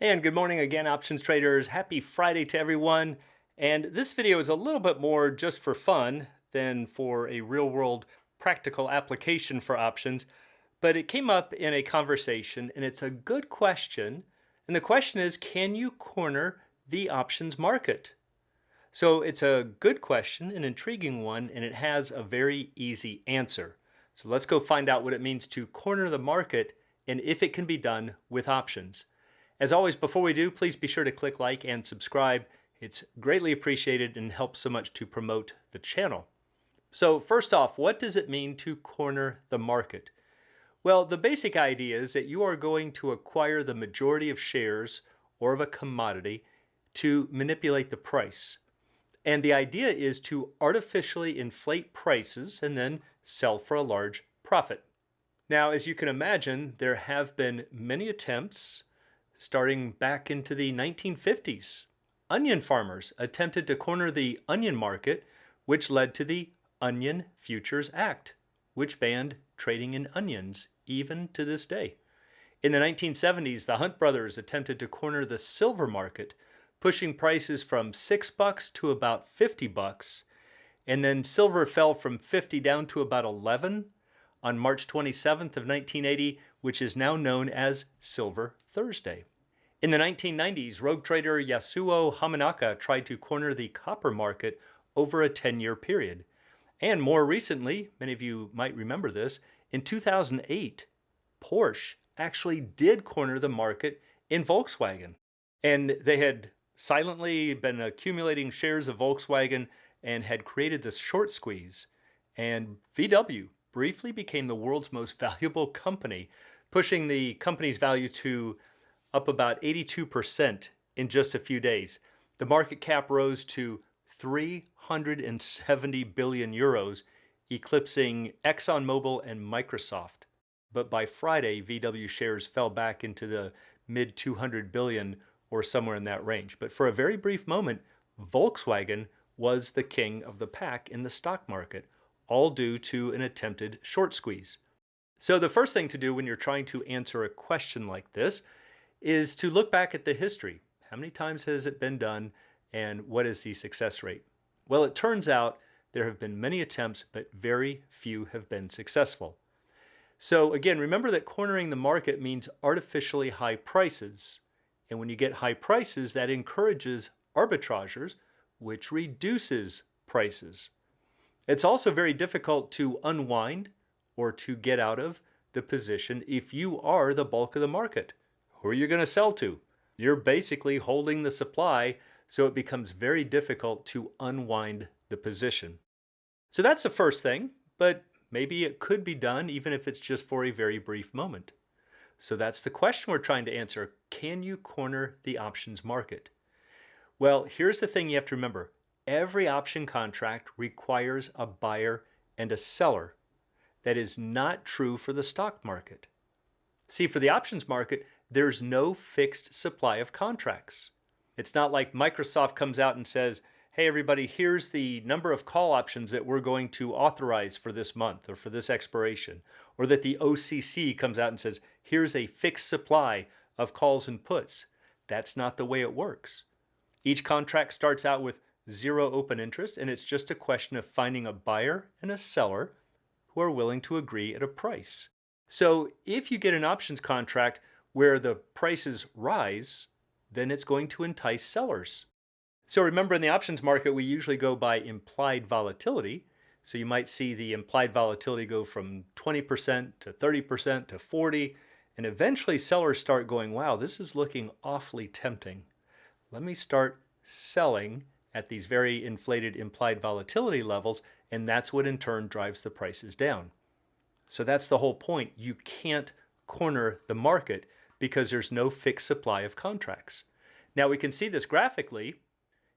And good morning again, options traders. Happy Friday to everyone. And this video is a little bit more just for fun than for a real world practical application for options. But it came up in a conversation and it's a good question. And the question is, can you corner the options market? So it's a good question, an intriguing one, and it has a very easy answer. So let's go find out what it means to corner the market and if it can be done with options. As always, before we do, please be sure to click like and subscribe. It's greatly appreciated and helps so much to promote the channel. So first off, what does it mean to corner the market? Well, the basic idea is that you are going to acquire the majority of shares or of a commodity to manipulate the price. And the idea is to artificially inflate prices and then sell for a large profit. Now, as you can imagine, there have been many attempts starting back into the 1950s. Onion farmers attempted to corner the onion market, which led to the Onion Futures Act, which banned trading in onions even to this day. In the 1970s, the Hunt brothers attempted to corner the silver market, pushing prices from $6 to about $50, and then silver fell from 50 down to about 11 on March 27th of 1980, which is now known as Silver Thursday. In the 1990s, rogue trader Yasuo Hamanaka tried to corner the copper market over a 10-year period. And more recently, many of you might remember this, in 2008, Porsche actually did corner the market in Volkswagen. And they had silently been accumulating shares of Volkswagen and had created this short squeeze. And VW briefly became the world's most valuable company, pushing the company's value to up about 82% in just a few days. The market cap rose to 370 billion euros, eclipsing ExxonMobil and Microsoft. But by Friday, VW shares fell back into the mid 200 billion or somewhere in that range. But for a very brief moment, Volkswagen was the king of the pack in the stock market, all due to an attempted short squeeze. So the first thing to do when you're trying to answer a question like this is to look back at the history. How many times has it been done and what is the success rate? Well, it turns out there have been many attempts, but very few have been successful. So again, remember that cornering the market means artificially high prices. And when you get high prices, that encourages arbitrageurs, which reduces prices. It's also very difficult to unwind or to get out of the position if you are the bulk of the market. Who are you going to sell to? You're basically holding the supply, so it becomes very difficult to unwind the position. So that's the first thing, but maybe it could be done even if it's just for a very brief moment. So that's the question we're trying to answer. Can you corner the options market? Well, here's the thing you have to remember. Every option contract requires a buyer and a seller. That is not true for the stock market. See, for the options market, there's no fixed supply of contracts. It's not like Microsoft comes out and says, hey, everybody, here's the number of call options that we're going to authorize for this month or for this expiration. Or that the OCC comes out and says, here's a fixed supply of calls and puts. That's not the way it works. Each contract starts out with zero open interest, and it's just a question of finding a buyer and a seller who are willing to agree at a price. So if you get an options contract where the prices rise, then it's going to entice sellers. So remember, in the options market, we usually go by implied volatility. So you might see the implied volatility go from 20% to 30% to 40%, and eventually sellers start going, wow, this is looking awfully tempting. Let me start selling at these very inflated implied volatility levels, and that's what in turn drives the prices down. So that's the whole point. You can't corner the market because there's no fixed supply of contracts. Now we can see this graphically.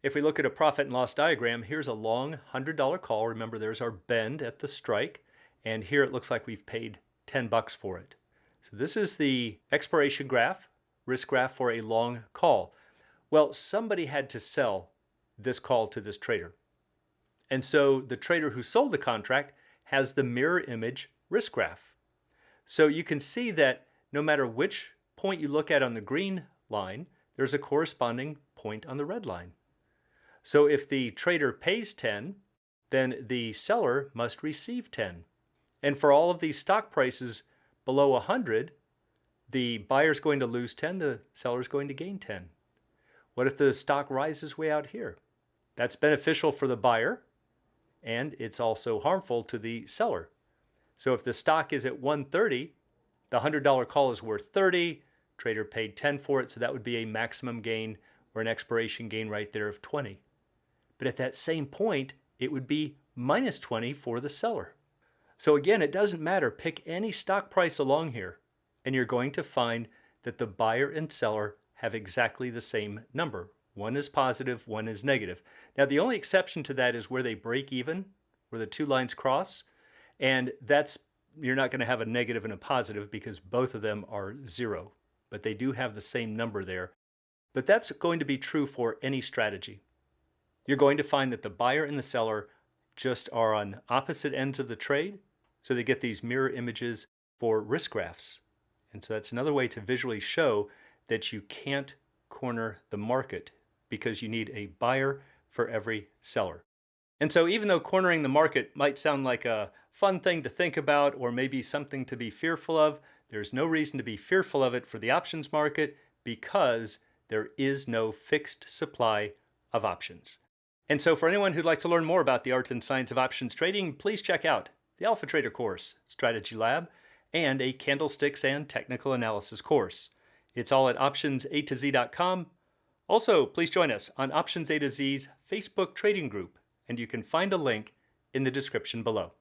If we look at a profit and loss diagram, here's a long $100 call. Remember, there's our bend at the strike. And here it looks like we've paid $10 for it. So this is the expiration graph, risk graph for a long call. Well, somebody had to sell this call to this trader. And so the trader who sold the contract has the mirror image risk graph. So you can see that no matter which point you look at on the green line, there's a corresponding point on the red line. So if the trader pays 10, then the seller must receive 10. And for all of these stock prices below 100, the buyer's going to lose 10, the seller's going to gain 10. What if the stock rises way out here? That's beneficial for the buyer, and it's also harmful to the seller. So if the stock is at 130, the $100 call is worth 30, trader paid 10 for it, so that would be a maximum gain or an expiration gain right there of 20. But at that same point, it would be minus 20 for the seller. So again, it doesn't matter. Pick any stock price along here, and you're going to find that the buyer and seller have exactly the same number. One is positive, one is negative. Now, the only exception to that is where they break even, where the two lines cross, and you're not going to have a negative and a positive because both of them are zero, but they do have the same number there. But that's going to be true for any strategy. You're going to find that the buyer and the seller just are on opposite ends of the trade, so they get these mirror images for risk graphs. And so that's another way to visually show that you can't corner the market because you need a buyer for every seller. And so even though cornering the market might sound like a fun thing to think about or maybe something to be fearful of, there's no reason to be fearful of it for the options market because there is no fixed supply of options. And so for anyone who'd like to learn more about the art and science of options trading, please check out the Alpha Trader course, Strategy Lab, and a candlesticks and technical analysis course. It's all at optionsatoz.com. Also, please join us on Options A to Z's Facebook trading group, and you can find a link in the description below.